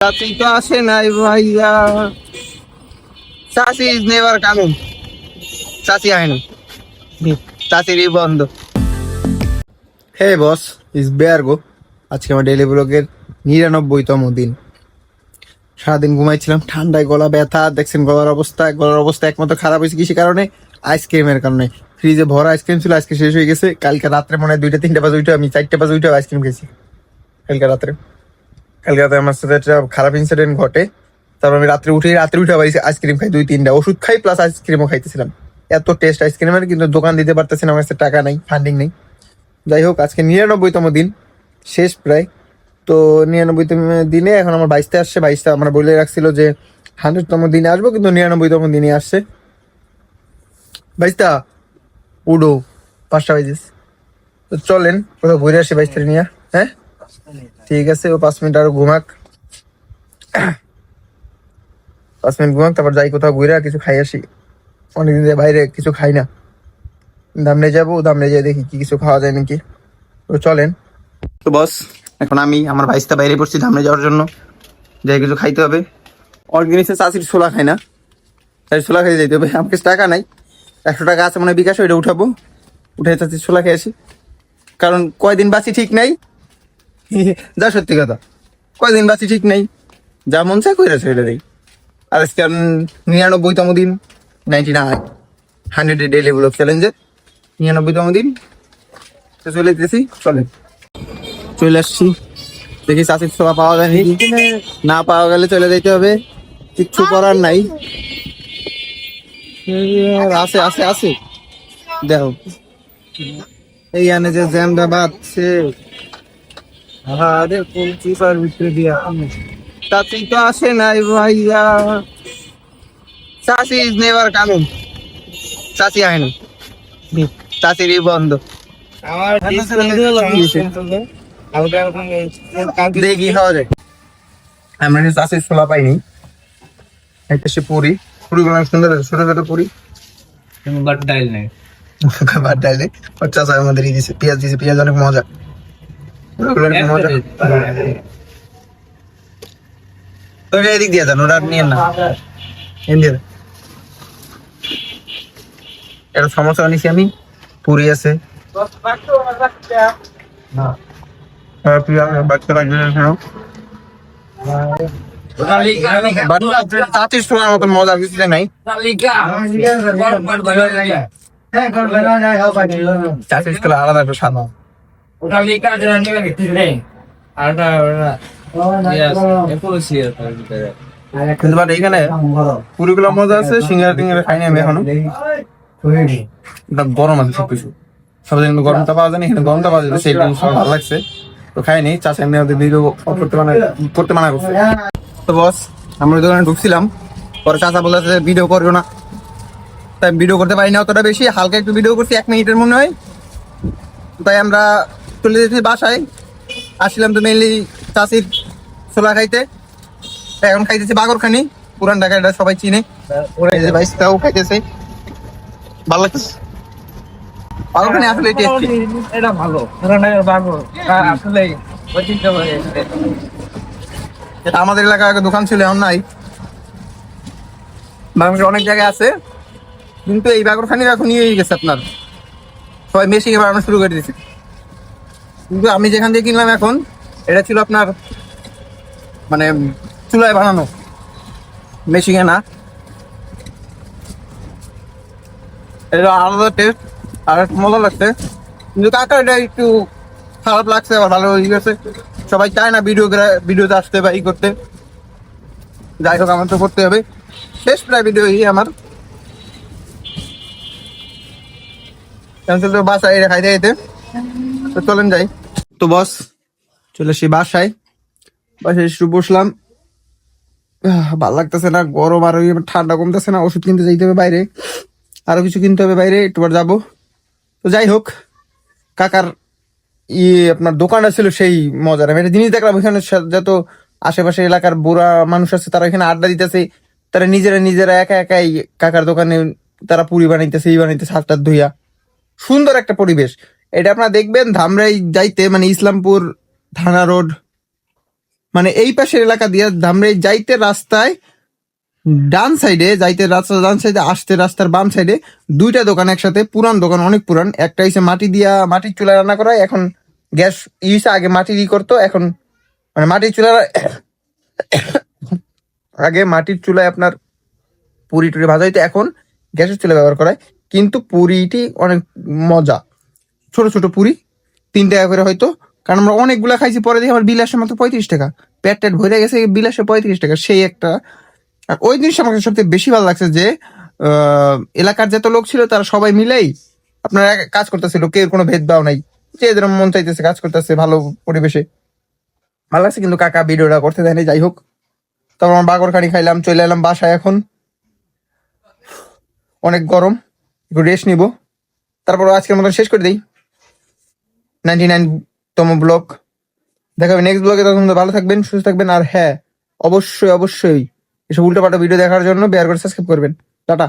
চাচি তো আসে নাই ভাইয়া। চাচি ইজ নেভার কামিং। চাচি আহেনি, চাচিরই বন্ধ। হে বস, ইজ বেয়ার গো। আজকে আমার ডেইলি ব্লগের 99তম দিন। সারাদিন ঘুমাইছিলাম, ঠান্ডায় গলা ব্যথা। দেখছেন গলার অবস্থা একমাত্র খারাপ হয়েছে কিসের কারণে? আইসক্রিমের কারণে। ফ্রিজে ভরা আইসক্রিম ছিল, আজকে শেষ হয়ে গেছে। কালকে রাত্রে মনে হয় 2টা 3টা বাজে উঠে আমি 4টা বাজে উঠে আইসক্রিম খেয়েছি। কালকে রাতে আমার সাথে একটা খারাপ ইনসিডেন্ট ঘটে। তারপর আমি রাত্রে উঠে আবার আইসক্রিম খাই 2-3টা, ওষুধ খাই প্লাস আইসক্রিমও খাইতেছিলাম। এত টেস্ট আইসক্রিমের, কিন্তু দোকান দিতে পারতেছি না, আমার কাছে টাকা নাই, ফান্ডিং নেই। যাই হোক, আজকে 99তম দিন, শেষ প্রায়। তো 99তম দিনে এখন আমার 22তে আসছে। 22টা আমরা বলে রাখছিল যে 100তম দিনে আসবো, কিন্তু 99তম দিনে আসছে। 22টা উডো 5টা বাজে। তো চলেন কোথাও ঘুরে আসি 22টা নিয়ে। হ্যাঁ ঠিক আছে, ও 5 মিনিট আরো ঘুমাক। 5 মিনিট ঘুমাক, তারপর যাই কোথাও ঘুরে কিছু খাই আসি। অনেকদিন ধরে বাইরে কিছু খাই না। দামনে যাবো, দামনে যাই দেখি কি কিছু খাওয়া যায় নাকি। তো চলেন। তো বস, এখন আমি আমার ভাইস্তা বাইরে পড়ছি ধামনে যাওয়ার জন্য। যাই কিছু খাইতে হবে। অর্গানিক্সের চাষির ছোলা খাই না, তাই ছোলা খেয়ে যেতে হবে। আমার কাছে টাকা নাই, 100 টাকা আছে মানে বিকাশ, ওইটা উঠাবো। উঠে চাষির ছোলা খেয়ে আসি। কারণ কয়দিন বাঁচি ঠিক নাই। যা সত্যি কথা, কয়দিন বাঁচি ঠিক নাই। যা মন চায় কইরা ছেড়ে দেই। আর আজকে 99তম দিন, 100 ডেইলি ব্লগ চ্যালেঞ্জের 99তম দিন। তো চলে যেতেছি, চলে আসছি। দেখি চাষির ছোলা পাওয়া যায় নাকি, না পাওয়া গেলে চলে যেতে হবে, কিচ্ছু করার নাই। আছে আছে আছে, দেখো এই আনে যে জ্যামটা বাঁধছে। আরে কোন চিপার ভিতরে দিয়া চাচি তো আসে নাই ভাইয়া। চাচি ইজ নেভার কামিং। চাচি আহেনি, চাচিরই বন্ধ। দেখি খাওয়া যায়। আমরা চাষের ছোলা পাইনি। একটা সে পুরিগুলো অনেক সুন্দর, ছোট ছোট পুরি। বাট ডাইল নেই, বাট ডাইল নেই। চাচা আমাদের দিয়েছে পেঁয়াজ, দিয়েছে পেঁয়াজ অনেক মজা। এদিক দিয়ে যান, ওরা নিয়ে না। একটা সমস্যা নিছি আমি, পুরি আছে। চাচির ছোলার মতন মজা কিছু নাই। চাচির ছোলা আলাদা একটা স্বাদ। কিন্তু বাট এইখানে পুরিগুলো মজা আছে, সিঙ্গারা টিঙ্গারা খাইনি আমি এখনো। গরম আছে সবকিছু, সব কিন্তু গরমটা পাওয়া যায় না, এখানে গরমটা পাওয়া যাচ্ছে, সেইটা ভালো লাগছে। তো খাইনি, চাচা এমনি আমাদের ভিডিও করতে মানা করছে। তো বস, আমরা দোকানে ঢুকছিলাম, পরে চাচা বলতেছে ভিডিও করবো না, তাই ভিডিও করতে পারি না অতটা বেশি, হালকা একটু ভিডিও করছি 1 মিনিটের মনে হয়। তাই আমরা চলে যেতেছি বাসায়। আসছিলাম তো মেনলি চাচির ছোলা খাইতে, এখন খাইতেছি বাগরখানি, পুরান ঢাকা, এটা সবাই চিনে। ভাইস্তাও খাইতেছে, ভালো লাগতেছে। বাগরখানি আসলে এটা ভালো, আসলে এটা আমাদের এলাকায় আগে দোকান ছিল, এখন নাই। বাংলাদেশের অনেক জায়গায় আছে, কিন্তু এই বাগরখানি এখন নিয়ে গেছে আপনার, সবাই মেশিনে বানানো শুরু করে দিয়েছে। কিন্তু আমি যেখান থেকে কিনলাম এখন, এটা ছিল আপনার মানে চুলায় বানানো, মেশিনে না। এটা আলাদা টেস্ট, আর মজা লাগছে। কিন্তু কাকা এটা একটু খারাপ লাগছে, আবার ভালো হয়ে গেছে। সবাই চায় না ভিডিওতে আসতে বা ই করতে। যাই হোক, আমার তো করতে হবে। শেষ প্রায় ভিডিও আমার ক্যান্সেল, তো বাসায় খাইতে খাইতে। তো চলেন যাই। তো বস, চলে আসি বাসায় একটু বসলাম। ভালো লাগতেছে না, গরম আর ঠান্ডা কমতেছে না। ওষুধ কিনতে যাইতে হবে বাইরে, আরো কিছু কিনতে হবে বাইরে, একটু পর যাবো। তো যাই হোক, কাকার আপনার দোকানটা ছিল সেই মজার। আমি একটা জিনিস দেখলাম, ওইখানে যত আশেপাশে এলাকার বুড়া মানুষ আছে, তারা এখানে আড্ডা দিতেছে। তারা নিজেরা একা একাই কাকার দোকানে তারা পুরি বানাইতেছে, বানাইতেছে হাতটা ধুইয়া। সুন্দর একটা পরিবেশ। এটা আপনারা দেখবেন ধামরাই যাইতে, মানে ইসলামপুর থানা রোড মানে এই পাশের এলাকা দিয়ে ধামরাই যাইতে রাস্তায় ডান সাইডে আসতে রাস্তার বাম সাইডে দুইটা দোকান একসাথে, পুরান দোকান, অনেক পুরান। একটা হচ্ছে মাটির চুলা রান্না করা, এখন গ্যাস ইউজ, আগে মাটির করতো, এখন মানে মাটির চুলা আগে মাটির চুলায় আপনার পুরি টুরি ভাজা হইতো, এখন গ্যাসের চুলা ব্যবহার করায়। কিন্তু পুরিটি অনেক মজা, ছোট ছোট পুরি 3 টাকা করে হয়তো, কারণ আমরা অনেকগুলা খাইছি। পরে দেখি আমার বিল আসে মাত্র 35 টাকা, পেট টেট ভরে গেছে, বিল আসে 35 টাকা, সেই একটা। আর ওই জিনিসটা আমাকে সবচেয়ে বেশি ভালো লাগছে যে এলাকার যত লোক ছিল তারা সবাই মিলেই আপনার কাজ করতেছিল, কেউ কোনো ভেদভাব নাই, যে যেরকম মন চাইতেছে কাজ করতেছে ভালো পরিবেশে, ভালো লাগছে। কিন্তু কাকা ভিডিওটা করতে দেয়নি, যাই হোক। তারপর আমার বাগরখানি খাইলাম, চলে এলাম বাসায়। এখন অনেক গরম, একটু রেস্ট নিব, তারপর আজকের মতন শেষ করে দিই 99তম ব্লগ। দেখা হবে নেক্সট ব্লগে, তখন ভালো থাকবেন, সুস্থ থাকবেন। আর হ্যাঁ, অবশ্যই অবশ্যই এসব উল্টোপাল্টা ভিডিও দেখার জন্য বেয়ার করে সাবস্ক্রাইব করবেন। টাটা।